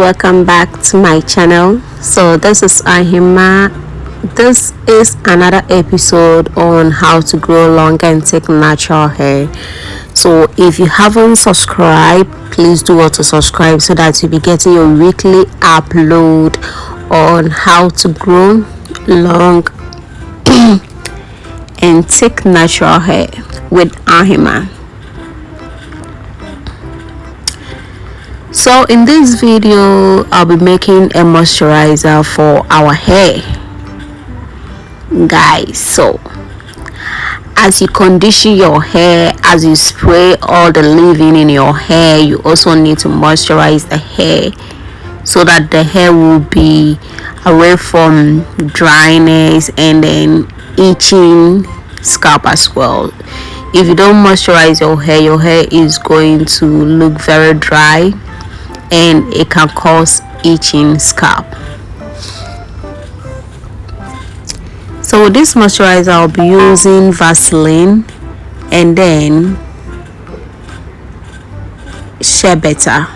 welcome back to my channel. So this is Ahima. This is another episode on how to grow long and take natural hair. So if you haven't subscribed, please do want to subscribe so that you'll be getting your weekly upload on how to grow long and take natural hair with Ahima. So in this video, I'll be making a moisturizer for our hair, guys. So as you condition your hair, as you spray all the leave-in in your hair, you also need to moisturize the hair so that the hair will be away from dryness and then itching scalp as well. If you don't moisturize your hair is going to look very dry and it can cause itching scalp. So with this moisturizer, I'll be using Vaseline and then Shea Butter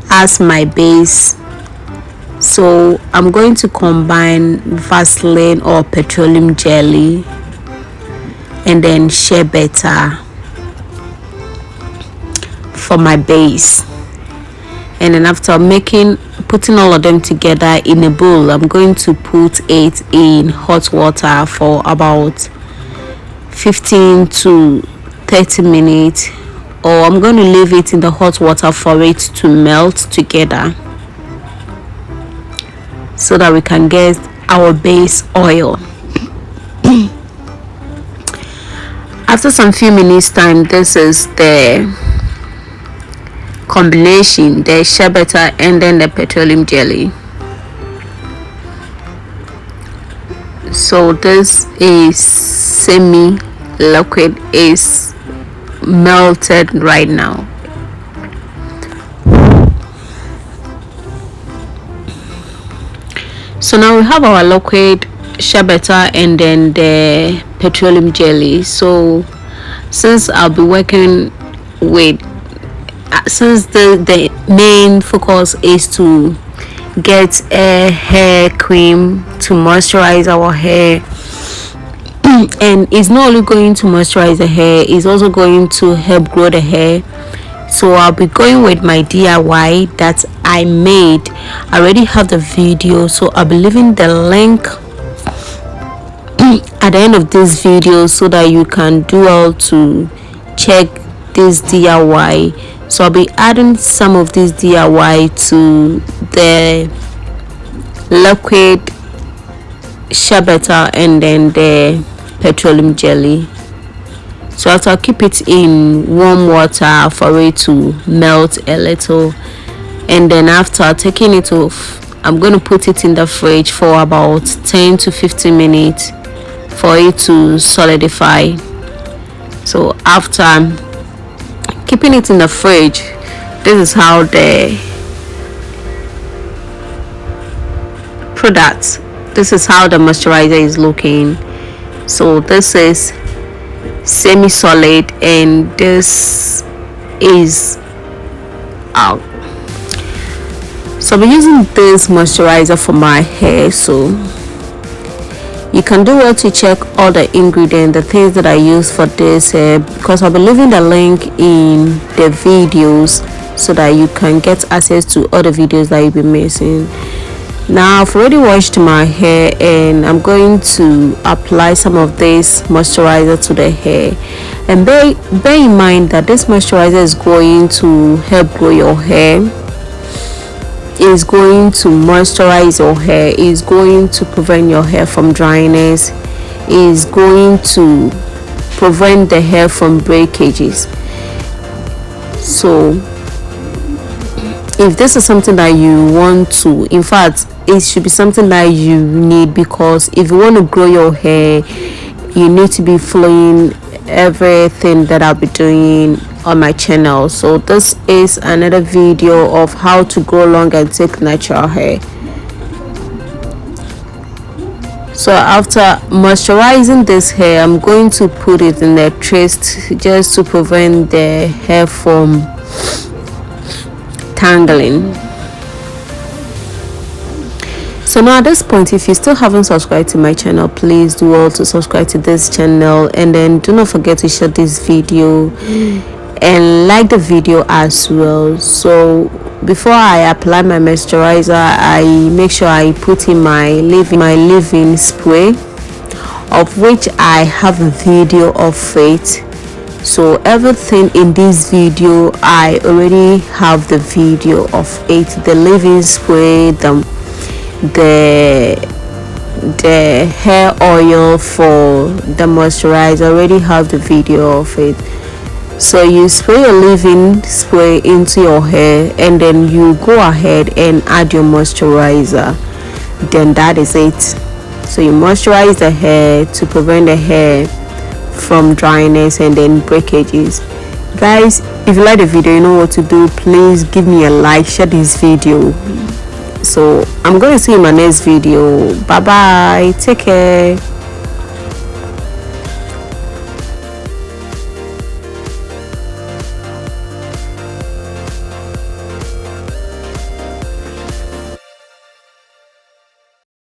as my base. So I'm going to combine Vaseline or petroleum jelly and then Shea Butter for my base. And then after putting all of them together in a bowl, I'm going to put it in hot water for about 15 to 30 minutes, or I'm going to leave it in the hot water for it to melt together so that we can get our base oil. After some few minutes time, this is the combination, the Shea Butter and then the petroleum jelly. So this is semi-liquid, is melted right now. So now we have our liquid Shea Butter and then the petroleum jelly. So since I'll be working with since the main focus is to get a hair cream to moisturize our hair, and it's not only going to moisturize the hair, it's also going to help grow the hair. So I'll be going with my DIY that I made. I already have the video, so I'll be leaving the link at the end of this video so that you can do well to check this DIY. So I'll be adding some of this DIY to the liquid Shea Butter and then the petroleum jelly. So after I'll keep it in warm water for it to melt a little, and then after taking it off, I'm going to put it in the fridge for about 10 to 15 minutes for it to solidify. So after keeping it in the fridge, this is how the product, this is how the moisturizer is looking. So this is semi-solid and this is out. So I'm using this moisturizer for my hair, so you can do well to check all the ingredients, the things that I use for this hair, because I'll be leaving the link in the videos so that you can get access to all the videos that you'll be missing. Now I've already washed my hair and I'm going to apply some of this moisturizer to the hair. And bear in mind that this moisturizer is going to help grow your hair, is going to moisturize your hair, is going to prevent your hair from dryness, is going to prevent the hair from breakages. So if this is something that you want to, in fact it should be something that you need, because if you want to grow your hair, you need to be following everything that I'll be doing on my channel. So this is another video of how to grow long and take natural hair. So after moisturizing this hair, I'm going to put it in the twist just to prevent the hair from tangling. So now at this point, if you still haven't subscribed to my channel, please do well to subscribe to this channel, and then do not forget to share this video and like the video as well. So before I apply my moisturizer, I make sure I put in my leave-in spray, of which I have a video of it. So everything in this video, I already have the video of it. The leave-in spray, the hair oil for the moisturizer, I already have the video of it. So you spray your leave-in spray into your hair, and then you go ahead and add your moisturizer. Then that is it. So you moisturize the hair to prevent the hair from dryness and then breakages. Guys, if you like the video, you know what to do. Please give me a like, share this video. So I'm going to see you in my next video. Bye bye, take care.